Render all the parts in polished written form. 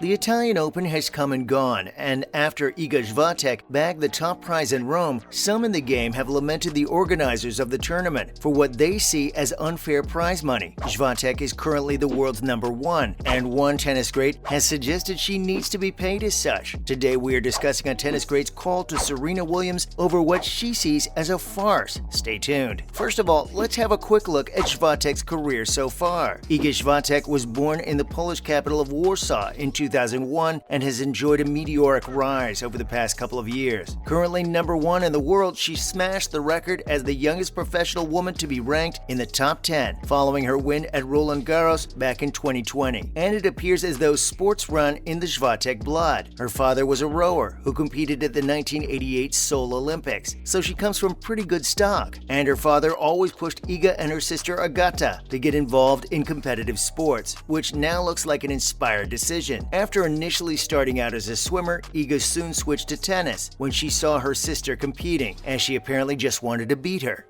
The Italian Open has come and gone, and after Iga Swiatek bagged the top prize in Rome, some in the game have lamented the organizers of the tournament for what they see as unfair prize money. Swiatek is currently the world's #1, and one tennis great has suggested she needs to be paid as such. Today we are discussing a tennis great's call to Serena Williams over what she sees as a farce. Stay tuned. First of all, let's have a quick look at Swiatek's career so far. Iga Swiatek was born in the Polish capital of Warsaw in 2001 and has enjoyed a meteoric rise over the past couple of years. Currently #1 in the world, she smashed the record as the youngest professional woman to be ranked in the top 10, following her win at Roland Garros back in 2020. And it appears as though sports run in the Swiatek blood. Her father was a rower who competed at the 1988 Seoul Olympics, so she comes from pretty good stock. And her father always pushed Iga and her sister Agata to get involved in competitive sports, which now looks like an inspired decision. After initially starting out as a swimmer, Iga soon switched to tennis when she saw her sister competing, as she apparently just wanted to beat her.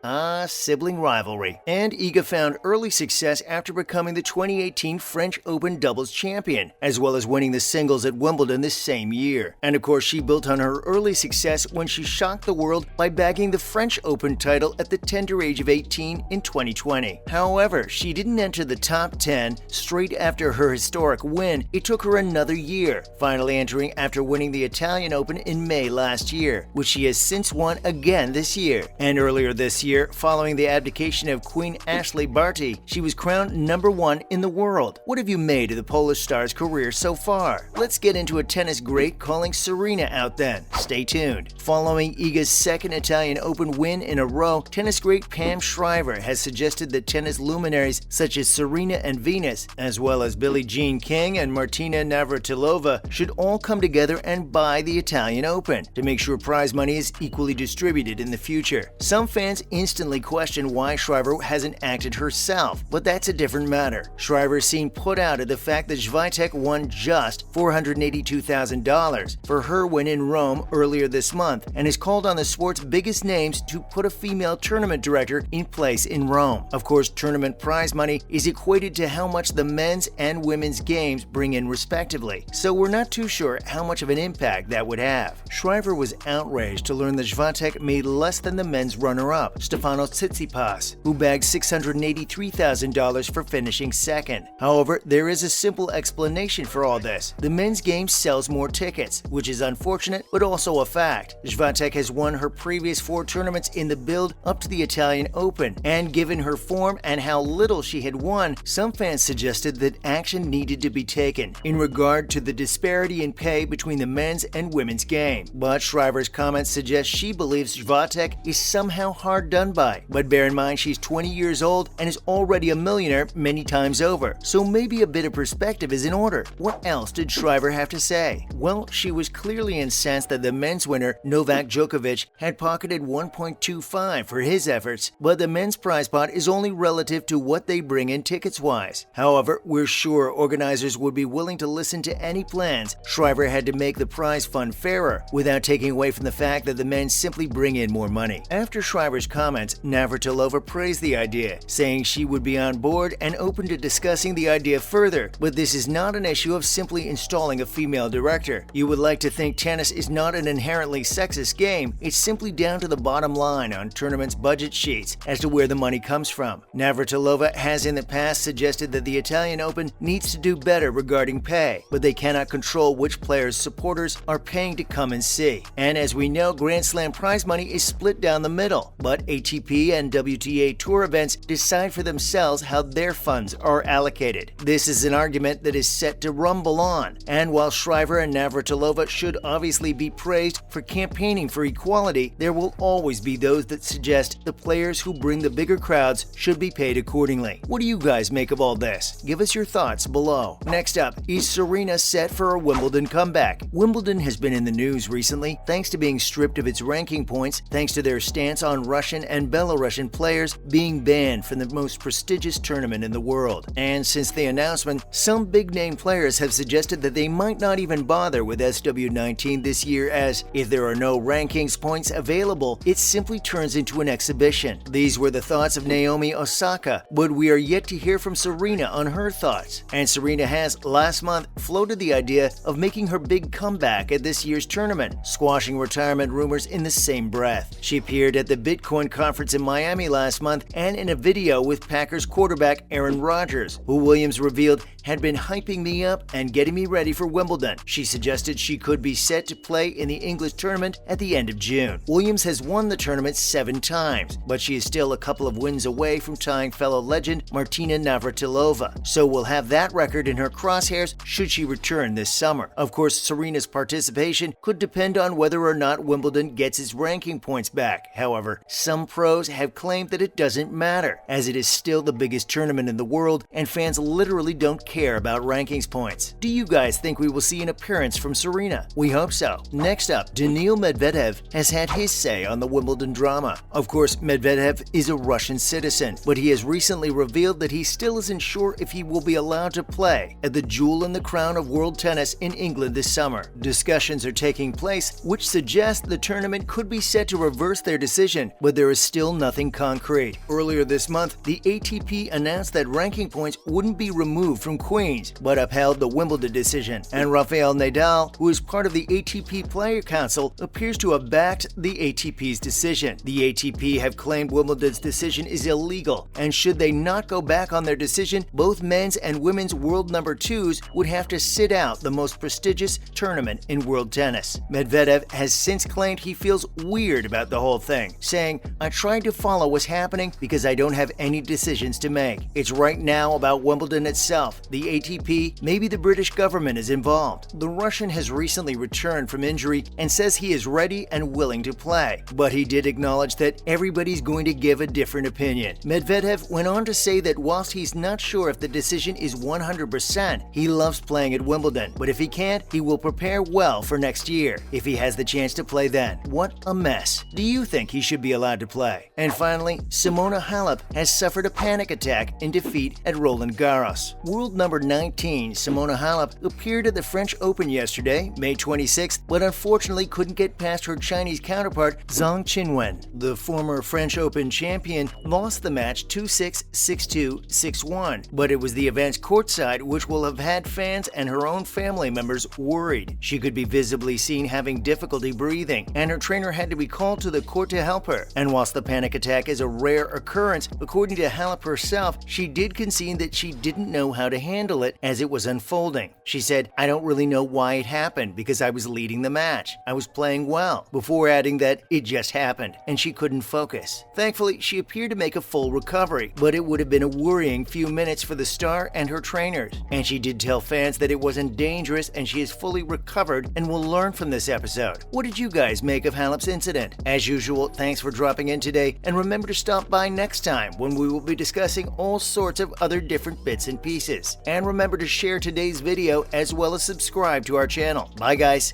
Sibling rivalry. And Iga found early success after becoming the 2018 French Open doubles champion, as well as winning the singles at Wimbledon this same year. And of course, she built on her early success when she shocked the world by bagging the French Open title at the tender age of 18 in 2020. However, she didn't enter the top 10 straight after her historic win. It took her another year, finally entering after winning the Italian Open in May last year, which she has since won again this year. And earlier this year, following the abdication of Queen Ashley Barty, she was crowned #1 in the world. What have you made of the Polish star's career so far? Let's get into a tennis great calling Serena out then. Stay tuned. Following Iga's second Italian Open win in a row, tennis great Pam Shriver has suggested that tennis luminaries such as Serena and Venus, as well as Billie Jean King and Martina Navratilova, should all come together and buy the Italian Open to make sure prize money is equally distributed in the future. Some fans instantly question why Shriver hasn't acted herself, but that's a different matter. Shriver seemed put out at the fact that Swiatek won just $482,000 for her win in Rome earlier this month, and has called on the sport's biggest names to put a female tournament director in place in Rome. Of course, tournament prize money is equated to how much the men's and women's games bring in respectively, so we're not too sure how much of an impact that would have. Shriver was outraged to learn that Swiatek made less than the men's runner-up, Stefanos Tsitsipas, who bagged $683,000 for finishing second. However, there is a simple explanation for all this. The men's game sells more tickets, which is unfortunate but also a fact. Swiatek has won her previous 4 tournaments in the build up to the Italian Open, and given her form and how little she had won, some fans suggested that action needed to be taken in regard to the disparity in pay between the men's and women's game. But Shriver's comments suggest she believes Swiatek is somehow hard done by. But bear in mind she's 20 years old and is already a millionaire many times over, so maybe a bit of perspective is in order. What else did Shriver have to say? Well, she was clearly incensed that the men's winner, Novak Djokovic, had pocketed $1.25 for his efforts, but the men's prize pot is only relative to what they bring in tickets-wise. However, we're sure organizers would be willing to listen to any plans. Shriver had to make the prize fund fairer, without taking away from the fact that the men simply bring in more money. After Shriver's comments, Navratilova praised the idea, saying she would be on board and open to discussing the idea further, but this is not an issue of simply installing a female director. You would like to think tennis is not an inherently sexist game, it's simply down to the bottom line on tournaments' budget sheets as to where the money comes from. Navratilova has in the past suggested that the Italian Open needs to do better regarding pay, but they cannot control which players' supporters are paying to come and see. And as we know, Grand Slam prize money is split down the middle, but ATP and WTA Tour events decide for themselves how their funds are allocated. This is an argument that is set to rumble on, and while Shriver and Navratilova should obviously be praised for campaigning for equality, there will always be those that suggest the players who bring the bigger crowds should be paid accordingly. What do you guys make of all this? Give us your thoughts below. Next up, is Serena set for a Wimbledon comeback? Wimbledon has been in the news recently thanks to being stripped of its ranking points thanks to their stance on Russian and Belarusian players being banned from the most prestigious tournament in the world. And since the announcement, some big-name players have suggested that they might not even bother with SW19 this year, as if there are no rankings points available, it simply turns into an exhibition. These were the thoughts of Naomi Osaka, but we are yet to hear from Serena on her thoughts. And Serena has, last month, floated the idea of making her big comeback at this year's tournament, squashing retirement rumors in the same breath. She appeared at the Bitcoin conference in Miami last month and in a video with Packers quarterback Aaron Rodgers, who Williams revealed had been hyping me up and getting me ready for Wimbledon. She suggested she could be set to play in the English tournament at the end of June. Williams has won the tournament 7 times, but she is still a couple of wins away from tying fellow legend Martina Navratilova, so we'll have that record in her crosshairs should she return this summer. Of course, Serena's participation could depend on whether or not Wimbledon gets its ranking points back. However, some pros have claimed that it doesn't matter, as it is still the biggest tournament in the world and fans literally don't care about rankings points. Do you guys think we will see an appearance from Serena? We hope so. Next up, Daniil Medvedev has had his say on the Wimbledon drama. Of course, Medvedev is a Russian citizen, but he has recently revealed that he still isn't sure if he will be allowed to play at the jewel in the crown of world tennis in England this summer. Discussions are taking place which suggest the tournament could be set to reverse their decision, but there is still nothing concrete. Earlier this month, the ATP announced that ranking points wouldn't be removed from Queens, but upheld the Wimbledon decision. And Rafael Nadal, who is part of the ATP Player Council, appears to have backed the ATP's decision. The ATP have claimed Wimbledon's decision is illegal, and should they not go back on their decision, both men's and women's world number 2s would have to sit out the most prestigious tournament in world tennis. Medvedev has since claimed he feels weird about the whole thing, saying, "I tried to follow what's happening because I don't have any decisions to make. It's right now about Wimbledon itself. The ATP, maybe the British government is involved." The Russian has recently returned from injury and says he is ready and willing to play, but he did acknowledge that everybody's going to give a different opinion. Medvedev went on to say that whilst he's not sure if the decision is 100%, he loves playing at Wimbledon, but if he can't, he will prepare well for next year if he has the chance to play then. What a mess. Do you think he should be allowed to play? And finally, Simona Halep has suffered a panic attack in defeat at Roland Garros. World number 19, Simona Halep, appeared at the French Open yesterday, May 26th, but unfortunately couldn't get past her Chinese counterpart, Zhang Qinwen. The former French Open champion lost the match 2-6, 6-2, 6-1, but it was the event's courtside which will have had fans and her own family members worried. She could be visibly seen having difficulty breathing, and her trainer had to be called to the court to help her. And whilst the panic attack is a rare occurrence, according to Halep herself, she did concede that she didn't know how to handle it as it was unfolding. She said, "I don't really know why it happened because I was leading the match. I was playing well," before adding that it just happened and she couldn't focus. Thankfully, she appeared to make a full recovery, but it would have been a worrying few minutes for the star and her trainers. And she did tell fans that it wasn't dangerous and she is fully recovered and will learn from this episode. What did you guys make of Halep's incident? As usual, thanks for dropping in today, and remember to stop by next time when we will be discussing all sorts of other different bits and pieces. And remember to share today's video as well as subscribe to our channel. Bye guys.